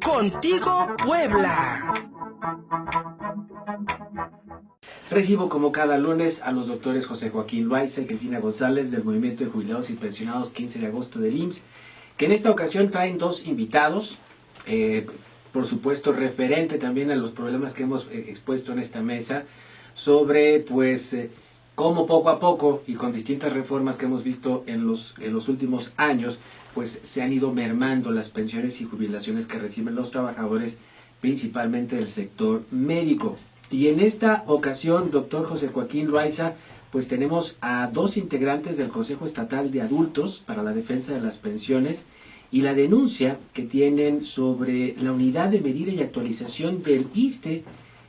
Contigo Puebla. Recibo como cada lunes a los doctores José Joaquín Loaiza y Cristina González del Movimiento de Jubilados y Pensionados 15 de agosto del IMSS, que en esta ocasión traen dos invitados, por supuesto referente también a los problemas que hemos expuesto en esta mesa, sobre cómo poco a poco y con distintas reformas que hemos visto en los últimos años, pues se han ido mermando las pensiones y jubilaciones que reciben los trabajadores, principalmente del sector médico. Y en esta ocasión, doctor José Joaquín Loaiza, pues tenemos a dos integrantes del Consejo Estatal de Adultos para la Defensa de las Pensiones y la denuncia que tienen sobre la unidad de medida y actualización del ISSSTE,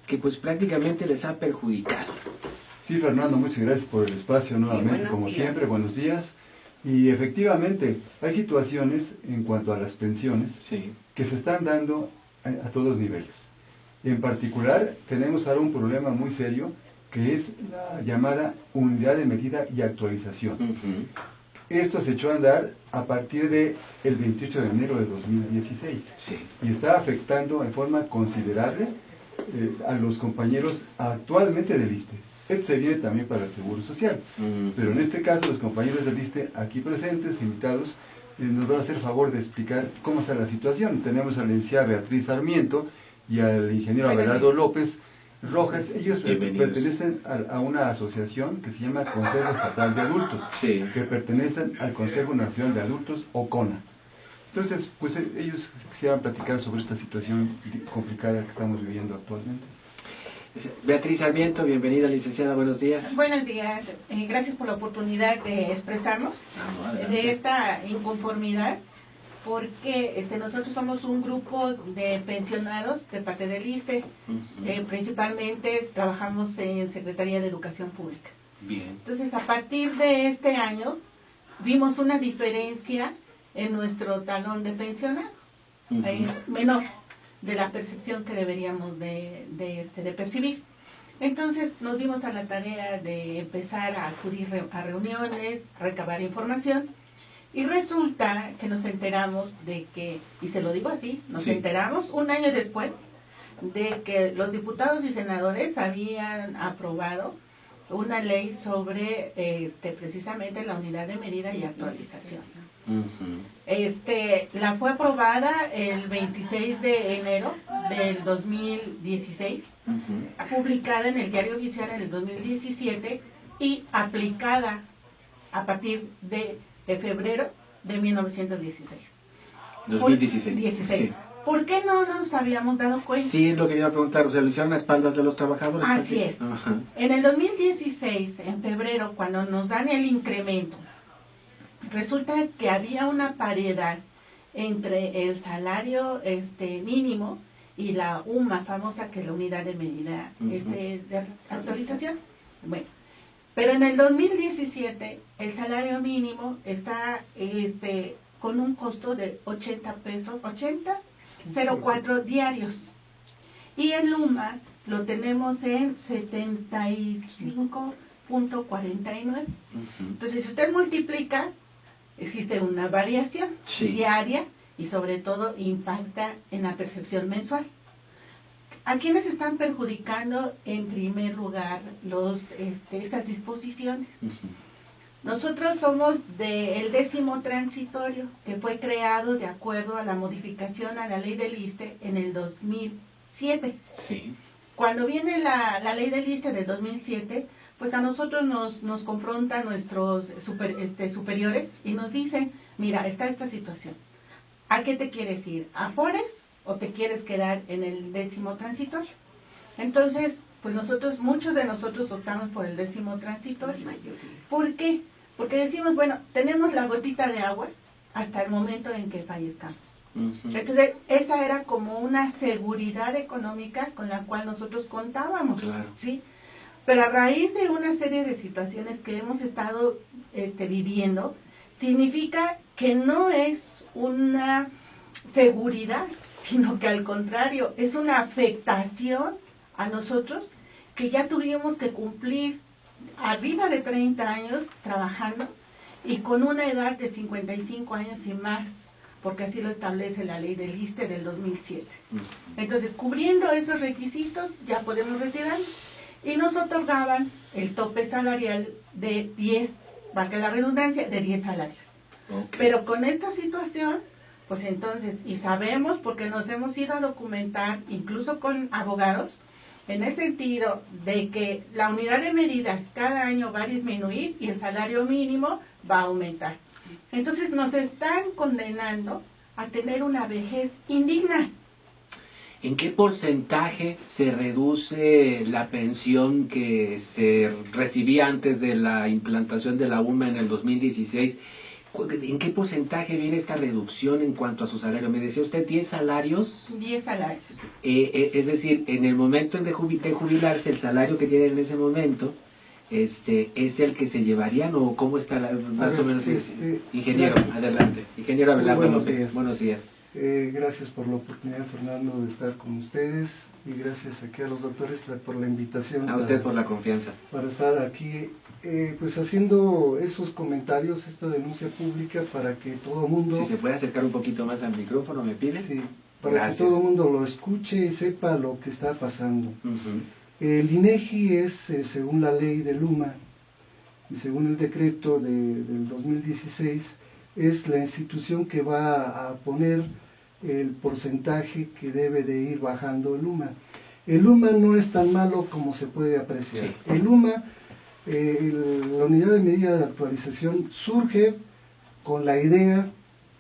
que pues prácticamente les ha perjudicado. Sí, Fernando, muchas gracias por el espacio nuevamente, como siempre, buenos días. Y efectivamente, hay situaciones en cuanto a las pensiones que se están dando a todos niveles. En particular, tenemos ahora un problema muy serio, que es la llamada unidad de medida y actualización. Esto se echó a andar a partir del 28 de enero de 2016 y está afectando en forma considerable a los compañeros actualmente del ISSSTE. Esto se viene también para el Seguro Social, pero en este caso los compañeros del ISSSTE aquí presentes, invitados, nos van a hacer favor de explicar cómo está la situación. Tenemos a la licenciada Beatriz Sarmiento y al ingeniero Abelardo López Rojas. Ellos pertenecen a una asociación que se llama Consejo Estatal de Adultos, que pertenecen al Consejo Nacional de Adultos, o CONA. Entonces, pues ellos quisieran platicar sobre esta situación complicada que estamos viviendo actualmente. Beatriz Sarmiento, bienvenida, licenciada, buenos días. Buenos días, gracias por la oportunidad de expresarnos de esta inconformidad, porque nosotros somos un grupo de pensionados de parte del ISSSTE, principalmente trabajamos en Secretaría de Educación Pública. Bien. Entonces, a partir de este año, vimos una diferencia en nuestro talón de pensionado, menor de la percepción que deberíamos de percibir. Entonces nos dimos a la tarea de empezar a acudir a reuniones, recabar información, y resulta que nos enteramos de que, y se lo digo así, nos enteramos un año después de que los diputados y senadores habían aprobado una ley sobre precisamente la unidad de medida y actualización. La fue aprobada el 26 de enero del 2016, publicada en el Diario Oficial en el 2017 y aplicada a partir de febrero de 1916. 2016. ¿Por qué no nos habíamos dado cuenta? Sí, lo que iba a preguntar, o sea, lo hicieron a espaldas de los trabajadores. Así es. En el 2016, en febrero, cuando nos dan el incremento, resulta que había una paridad entre el salario mínimo y la UMA famosa, que es la unidad de medida de actualización. Bueno, pero en el 2017 el salario mínimo está con un costo de 80 pesos, 80.04 diarios. Y el UMA lo tenemos en 75.49. Entonces, si usted multiplica, existe una variación diaria y sobre todo impacta en la percepción mensual. ¿A quiénes están perjudicando en primer lugar estas disposiciones? Nosotros somos del 10º transitorio, que fue creado de acuerdo a la modificación a la ley del ISSSTE en el 2007. Cuando viene la ley del ISSSTE del 2007, pues a nosotros nos confrontan nuestros superiores y nos dicen, mira, está esta situación. ¿A qué te quieres ir? ¿A Afores o te quieres quedar en el 10º transitorio? Entonces, pues muchos de nosotros optamos por el 10º transitorio. ¿Por qué? Porque decimos, bueno, tenemos la gotita de agua hasta el momento en que fallezcamos. Entonces, esa era como una seguridad económica con la cual nosotros contábamos, ¿sí? Pero a raíz de una serie de situaciones que hemos estado viviendo, significa que no es una seguridad, sino que al contrario, es una afectación a nosotros, que ya tuvimos que cumplir arriba de 30 años trabajando y con una edad de 55 años y más porque así lo establece la ley del ISSSTE del 2007. Entonces, cubriendo esos requisitos, ya podemos retirar. Y nos otorgaban el tope salarial de 10, valga la redundancia, de 10 salarios. Okay. Pero con esta situación, pues entonces, y sabemos porque nos hemos ido a documentar, incluso con abogados, en el sentido de que la unidad de medida cada año va a disminuir y el salario mínimo va a aumentar. Entonces nos están condenando a tener una vejez indigna. ¿En qué porcentaje se reduce la pensión que se recibía antes de la implantación de la UMA en el 2016? ¿En qué porcentaje viene esta reducción en cuanto a su salario? Me decía usted 10 salarios. 10 salarios. Es decir, en el momento de jubilarse, el salario que tienen en ese momento es el que se llevarían, o cómo está más o menos. Ingeniero, gracias. Adelante. Ingeniero Abelardo López, buenos días. Gracias por la oportunidad, Fernando, de estar con ustedes, y gracias aquí a los doctores por la invitación. A usted por la confianza. Para estar aquí, pues haciendo esos comentarios, esta denuncia pública, para que todo el mundo... Si se puede acercar un poquito más al micrófono, ¿me pide? Sí, para gracias. Que todo el mundo lo escuche y sepa lo que está pasando. El INEGI es, según la ley de Luma, y según el decreto del 2016, es la institución que va a poner el porcentaje que debe de ir bajando el UMA. El UMA no es tan malo como se puede apreciar. Sí. El UMA, la unidad de medida de actualización, surge con la idea,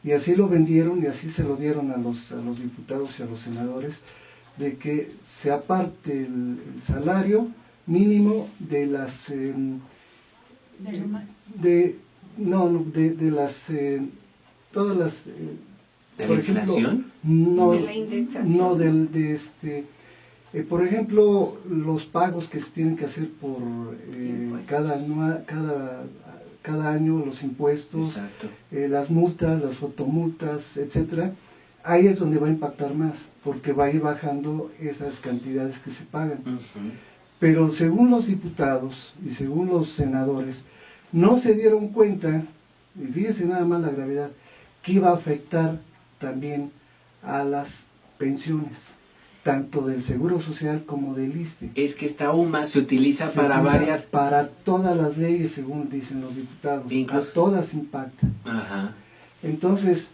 y así lo vendieron y así se lo dieron a los diputados y a los senadores, de que se aparte el salario mínimo de las... de las todas las ¿de por la ejemplo, inflación? No, de la indexación. No, por ejemplo, los pagos que se tienen que hacer por cada año, los impuestos, las multas, las fotomultas, etcétera. Ahí es donde va a impactar más, porque va a ir bajando esas cantidades que se pagan. Pero según los diputados y según los senadores, no se dieron cuenta, y fíjense nada más la gravedad, que iba a afectar también a las pensiones, tanto del Seguro Social como del ISSSTE. Es que esta UMA se utiliza para varias... Para todas las leyes, según dicen los diputados, a todas impacta. Ajá. Entonces,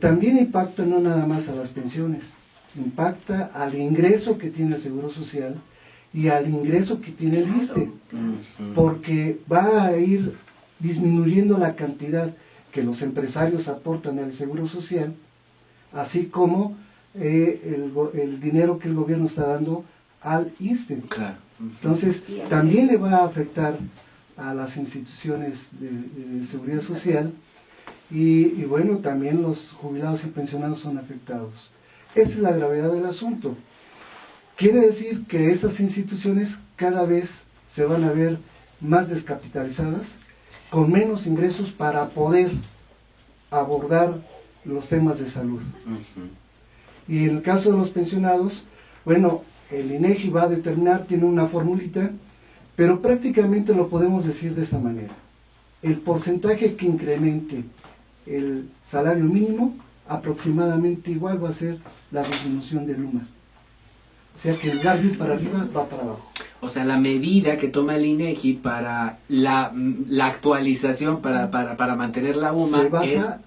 también impacta no nada más a las pensiones, impacta al ingreso que tiene el Seguro Social y al ingreso que tiene el ISSSTE, porque va a ir disminuyendo la cantidad que los empresarios aportan al Seguro Social, así como el dinero que el gobierno está dando al ISSSTE. Claro. Entonces, también le va a afectar a las instituciones de seguridad social, y bueno, también los jubilados y pensionados son afectados. Esa es la gravedad del asunto. Quiere decir que estas instituciones cada vez se van a ver más descapitalizadas, con menos ingresos para poder abordar los temas de salud. Y en el caso de los pensionados, bueno, el INEGI va a determinar, tiene una formulita, pero prácticamente lo podemos decir de esta manera. El porcentaje que incremente el salario mínimo, aproximadamente igual va a ser la disminución del UMA. O sea que el ir para arriba va para abajo. O sea, la medida que toma el INEGI para la actualización, para mantener la UMA...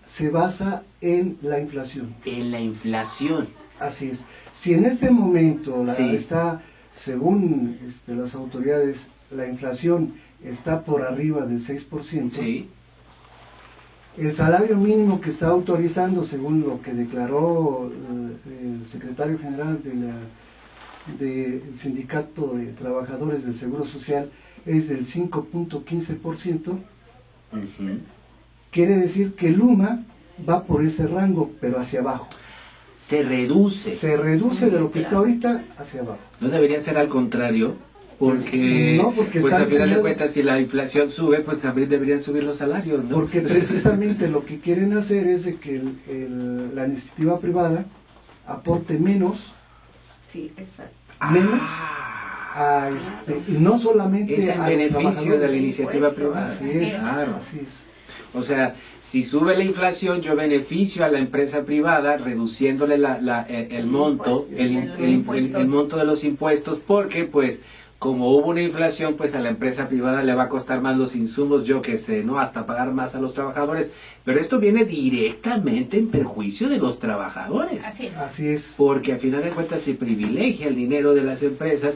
Se basa en la inflación. En la inflación. Así es. Si en este momento está, según las autoridades, la inflación está por arriba del 6%, sí. El salario mínimo que está autorizando, según lo que declaró el secretario general del Sindicato de Trabajadores del Seguro Social, es del 5.15%, quiere decir que el UMA va por ese rango, pero hacia abajo. Se reduce. Se reduce de lo que está ahorita hacia abajo. ¿No debería ser al contrario? Porque, pues al final de cuentas, si la inflación sube, pues también deberían subir los salarios, ¿no? Porque precisamente lo que quieren hacer es de que la iniciativa privada aporte menos. Sí, exacto. Menos y no solamente es el beneficio de la iniciativa privada. Así es, claro. Así es. O sea, si sube la inflación, yo beneficio a la empresa privada reduciéndole el monto de los impuestos, porque pues como hubo una inflación, pues a la empresa privada le va a costar más los insumos, yo qué sé, ¿no? Hasta pagar más a los trabajadores. Pero esto viene directamente en perjuicio de los trabajadores. Así es. Porque al final de cuentas se privilegia el dinero de las empresas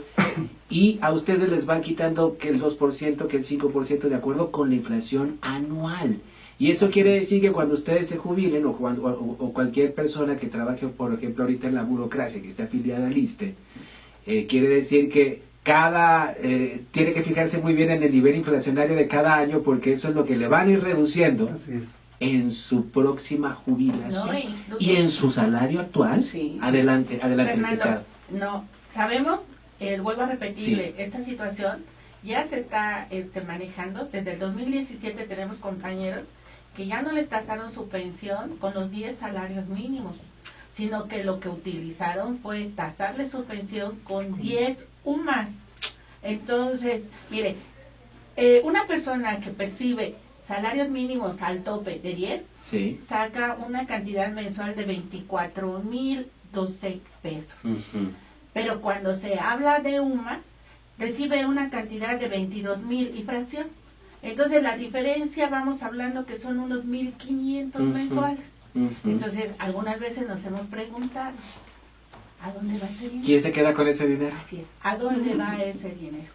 y a ustedes les van quitando que el 2%, que el 5% de acuerdo con la inflación anual. Y eso quiere decir que cuando ustedes se jubilen o cualquier persona que trabaje, por ejemplo, ahorita en la burocracia, que esté afiliada al ISSSTE, quiere decir que tiene que fijarse muy bien en el nivel inflacionario de cada año, porque eso es lo que le van a ir reduciendo en su próxima jubilación y en su salario actual. Sí. Adelante, Fernando, licenciado. No, sabemos, vuelvo a repetirle, esta situación ya se está manejando. Desde el 2017 tenemos compañeros que ya no les tasaron su pensión con los 10 salarios mínimos, sino que lo que utilizaron fue tasarle su pensión con 10 UMAS. Entonces, mire, una persona que percibe salarios mínimos al tope de 10, saca una cantidad mensual de 24,012 pesos. Pero cuando se habla de UMAS, recibe una cantidad de 22,000 y fracción. Entonces la diferencia, vamos hablando que son unos 1,500 mensuales. Entonces, algunas veces nos hemos preguntado, ¿a dónde va ese dinero? ¿Quién se queda con ese dinero? Así es, ¿a dónde va ese dinero?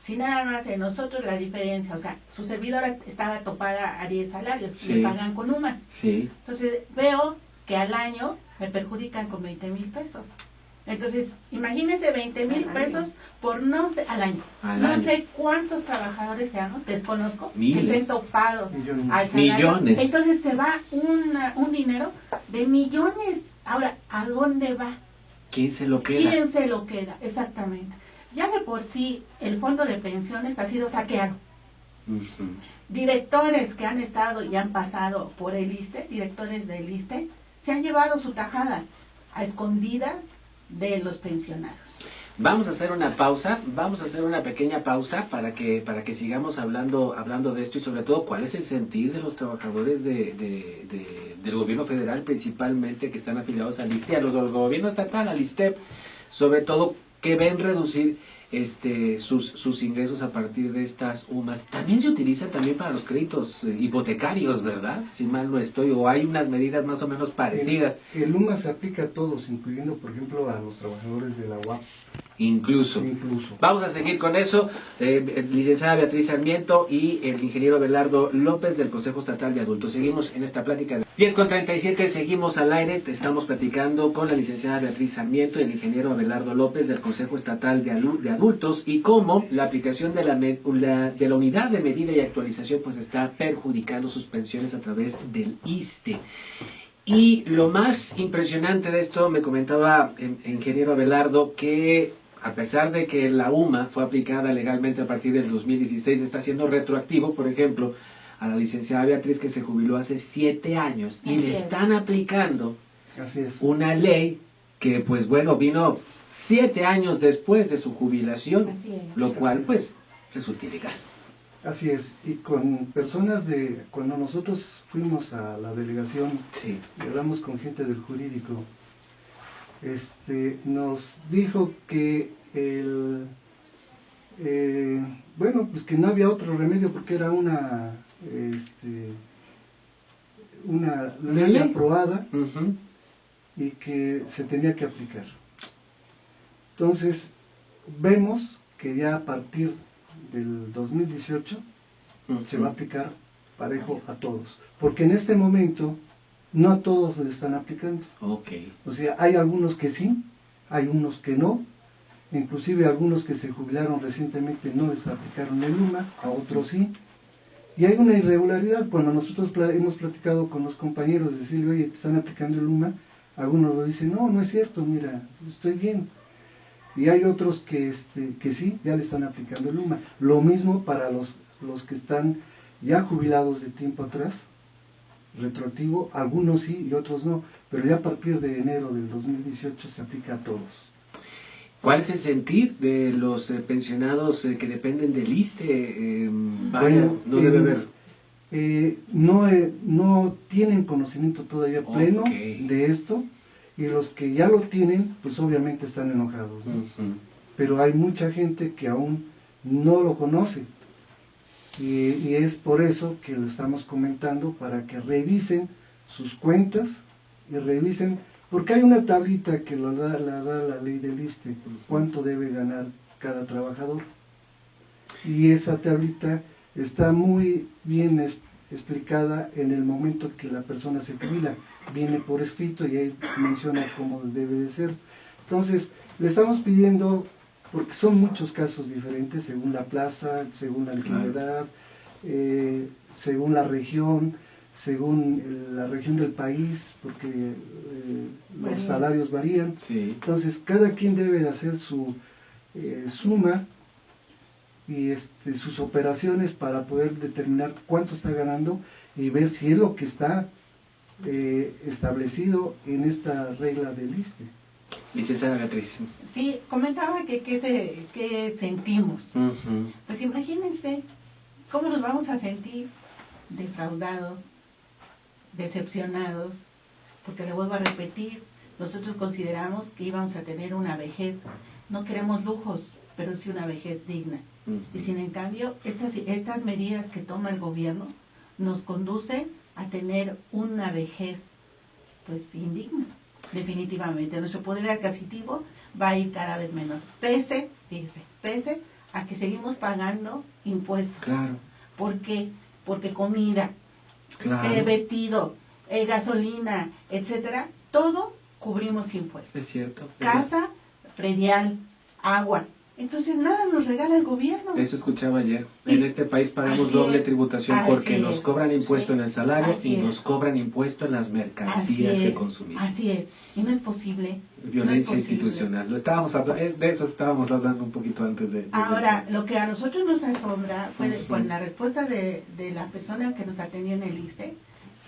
Si nada más en nosotros la diferencia, o sea, su servidora estaba topada a 10 salarios, le pagan con UMAS. Entonces, veo que al año me perjudican con 20,000 pesos. Entonces, imagínese 20,000 pesos por no sé, al año. No sé cuántos trabajadores sean, desconozco, que estén topados al salario. Millones. Entonces se va un dinero de millones. Ahora, ¿a dónde va? ¿Quién se lo queda? ¿Quién se lo queda? Exactamente. Ya de por sí el fondo de pensiones ha sido saqueado. Directores que han estado y han pasado por el ISSSTE, directores del ISSSTE, se han llevado su tajada a escondidas de los pensionados. Vamos a hacer una pausa, vamos a hacer una pequeña pausa para que sigamos hablando de esto y sobre todo cuál es el sentir de los trabajadores del gobierno federal, principalmente que están afiliados al ISSSTE, a los del gobierno estatal, al ISSSTEP, sobre todo que ven reducir sus ingresos a partir de estas UMAS. También se utiliza también para los créditos hipotecarios, ¿verdad? Si mal no estoy, o hay unas medidas más o menos parecidas. El UMAS se aplica a todos, incluyendo, por ejemplo, a los trabajadores de la UAP. Incluso. Vamos a seguir con eso. Licenciada Beatriz Sarmiento y el ingeniero Abelardo López del Consejo Estatal de Adultos. Seguimos en esta plática. 10:37, seguimos al aire. Estamos platicando con la licenciada Beatriz Sarmiento y el ingeniero Abelardo López del Consejo Estatal de Adultos y cómo la aplicación de la unidad de medida y actualización pues está perjudicando sus pensiones a través del ISSSTE. Y lo más impresionante de esto, me comentaba el ingeniero Abelardo, que a pesar de que la UMA fue aplicada legalmente a partir del 2016, está siendo retroactivo, por ejemplo, a la licenciada Beatriz que se jubiló hace 7 años y le están aplicando una ley que pues bueno, vino 7 años después de su jubilación, lo cual pues resulta ilegal. Así es, y con personas cuando nosotros fuimos a la delegación y hablamos con gente del jurídico, nos dijo que bueno, pues que no había otro remedio porque era una ley aprobada y que se tenía que aplicar. Entonces, vemos que ya a partir del 2018 se va a aplicar parejo a todos, porque en este momento no a todos le están aplicando. O sea, hay algunos que sí, hay unos que no, inclusive algunos que se jubilaron recientemente no les aplicaron el UMA, a otros sí, y hay una irregularidad. Cuando nosotros hemos platicado con los compañeros, decirle, oye, te están aplicando el UMA, algunos lo dicen, no, no es cierto, mira, estoy bien. Y hay otros que sí, ya le están aplicando el UMA. Lo mismo para los que están ya jubilados de tiempo atrás, retroactivo, algunos sí y otros no, pero ya a partir de enero del 2018 se aplica a todos. ¿Cuál es el sentir de los pensionados que dependen del ISSSTE? Bueno, no debe haber. no tienen conocimiento todavía pleno de esto, y los que ya lo tienen, pues obviamente están enojados, ¿no? Pero hay mucha gente que aún no lo conoce, y es por eso que lo estamos comentando, para que revisen sus cuentas y revisen, porque hay una tablita que la da la ley del ISSSTE, cuánto debe ganar cada trabajador, y esa tablita está muy bien explicada en el momento que la persona se jubila, viene por escrito y ahí menciona cómo debe de ser. Entonces, le estamos pidiendo, porque son muchos casos diferentes, según la plaza, según la antigüedad, según la región del país, porque los salarios varían. Sí. Entonces, cada quien debe de hacer su suma y sus operaciones para poder determinar cuánto está ganando y ver si es lo que está establecido en esta regla del ISSSTE. Licenciada Beatriz. Sí, comentaba que qué sentimos. Pues imagínense cómo nos vamos a sentir defraudados, decepcionados, porque le vuelvo a repetir, nosotros consideramos que íbamos a tener una vejez, no queremos lujos, pero sí una vejez digna. Y sin en cambio, estas medidas que toma el gobierno nos conducen a tener una vejez pues indigna, definitivamente. Nuestro poder adquisitivo va a ir cada vez menor, pese a que seguimos pagando impuestos. Claro. ¿Por qué? Porque comida, claro, vestido, gasolina, etcétera, todo cubrimos impuestos. Es cierto. Casa, predial, agua. Entonces nada nos regala el gobierno. Eso escuchaba ayer. En este país pagamos doble tributación porque nos cobran impuesto en el salario y nos cobran impuesto en las mercancías que consumimos. Así es. Y no es posible. Violencia institucional. Lo estábamos hablando, de eso estábamos hablando un poquito antes de ahora, lo que a nosotros nos asombra fue con la respuesta de la persona que nos atendió en el ISSSTE.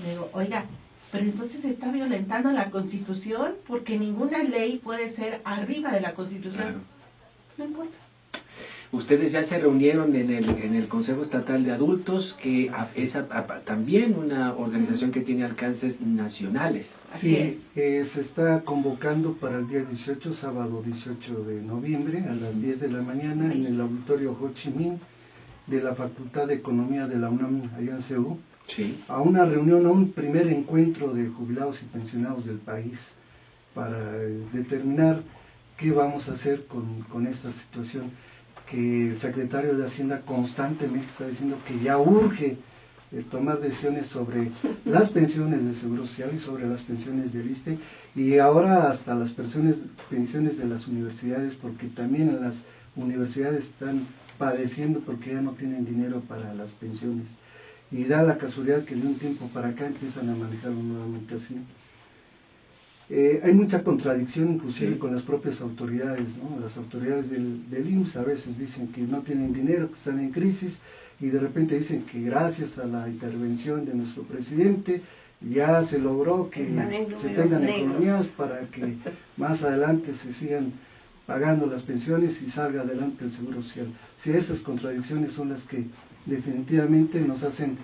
Le digo, oiga, pero entonces se está violentando la Constitución porque ninguna ley puede ser arriba de la Constitución. Claro. No importa. Ustedes ya se reunieron en el Consejo Estatal de Adultos, que es también una organización que tiene alcances nacionales. Sí, se está convocando para el día 18, sábado 18 de noviembre, a las 10 de la mañana, en el auditorio Ho Chi Minh de la Facultad de Economía de la UNAM, allá en Seúl, sí, a una reunión, a un primer encuentro de jubilados y pensionados del país, para determinar qué vamos a hacer con esta situación, que el secretario de Hacienda constantemente está diciendo que ya urge tomar decisiones sobre las pensiones de Seguro Social y sobre las pensiones del ISSSTE, y ahora hasta las pensiones de las universidades, porque también en las universidades están padeciendo porque ya no tienen dinero para las pensiones, y da la casualidad que de un tiempo para acá empiezan a manejarlo nuevamente así. Hay mucha contradicción inclusive con las propias autoridades, ¿no? Las autoridades del IMSS a veces dicen que no tienen dinero, que están en crisis, y de repente dicen que gracias a la intervención de nuestro presidente ya se logró que se tengan economías para que más adelante se sigan pagando las pensiones y salga adelante el Seguro Social. Sí, esas contradicciones son las que definitivamente nos hacen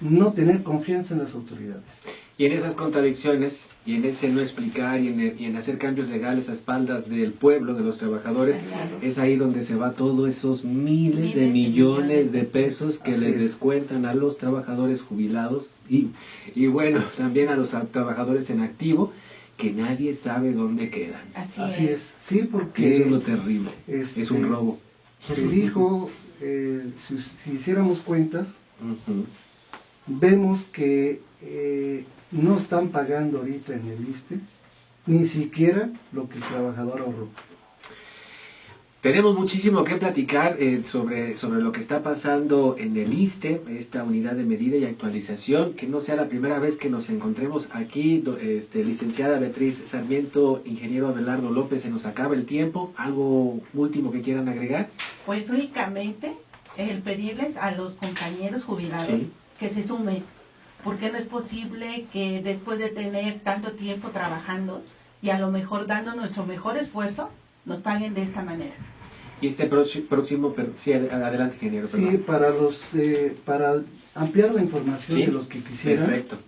no tener confianza en las autoridades. Y en esas contradicciones, y en ese no explicar, y en hacer cambios legales a espaldas del pueblo, de los trabajadores, es ahí donde se va todos esos miles de millones de pesos que les descuentan a los trabajadores jubilados y bueno, también a los trabajadores en activo, que nadie sabe dónde quedan. Así es, sí, porque eso es lo terrible, es un robo. Se dijo, si hiciéramos cuentas, vemos que no están pagando ahorita en el ISSSTE ni siquiera lo que el trabajador ahorró. Tenemos muchísimo que platicar sobre lo que está pasando en el ISSSTE, esta unidad de medida y actualización, que no sea la primera vez que nos encontremos aquí. Licenciada Beatriz Sarmiento, ingeniero Abelardo López, se nos acaba el tiempo. ¿Algo último que quieran agregar? Pues únicamente el pedirles a los compañeros jubilados que se sumen, porque no es posible que después de tener tanto tiempo trabajando y a lo mejor dando nuestro mejor esfuerzo, nos paguen de esta manera. Y este próximo, sí, adelante, ingeniero. Sí, para ampliar la información de los que quisieran. Perfecto.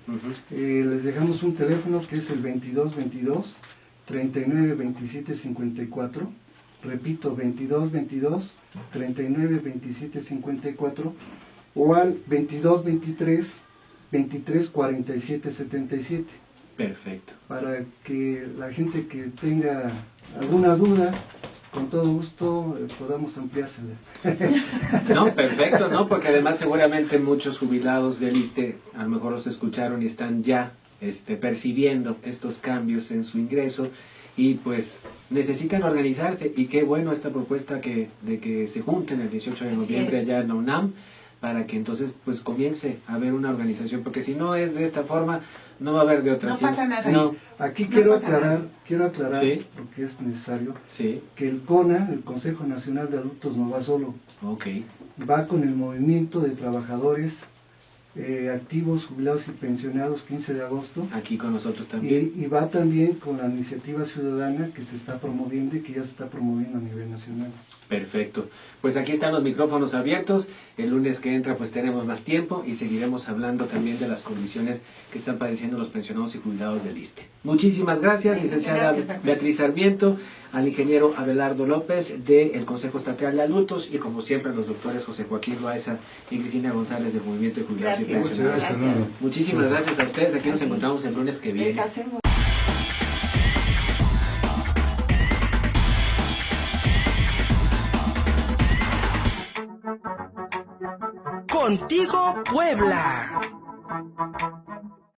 Les dejamos un teléfono que es el 2222 39 27 54. Repito, 2222 39 27 54 o al 2223 23 47 77. Perfecto. Para que la gente que tenga alguna duda, con todo gusto podamos ampliársela. No, perfecto, ¿no? Porque además seguramente muchos jubilados del ISSSTE a lo mejor los escucharon y están ya percibiendo estos cambios en su ingreso y pues necesitan organizarse, y qué bueno esta propuesta de que se junten el 18 de noviembre allá en la UNAM, para que entonces pues comience a haber una organización, porque si no es de esta forma, no va a haber de otra. No pasa nada. No. Aquí quiero aclarar, ¿Sí? porque es necesario, sí, que el CONA, el Consejo Nacional de Adultos, no va solo. Okay. Va con el movimiento de trabajadores activos, jubilados y pensionados 15 de agosto. Aquí con nosotros también. Y va también con la iniciativa ciudadana que se está promoviendo y que ya se está promoviendo a nivel nacional. Perfecto. Pues aquí están los micrófonos abiertos. El lunes que entra pues tenemos más tiempo y seguiremos hablando también de las condiciones que están padeciendo los pensionados y jubilados del ISSSTE. Muchísimas gracias, licenciada Beatriz Sarmiento, al ingeniero Abelardo López del Consejo Estatal de Adultos y como siempre a los doctores José Joaquín Loaiza y Cristina González del Movimiento de Jubilados y Pensionados. Muchísimas gracias a ustedes. Aquí nos encontramos el lunes que viene. Contigo Puebla.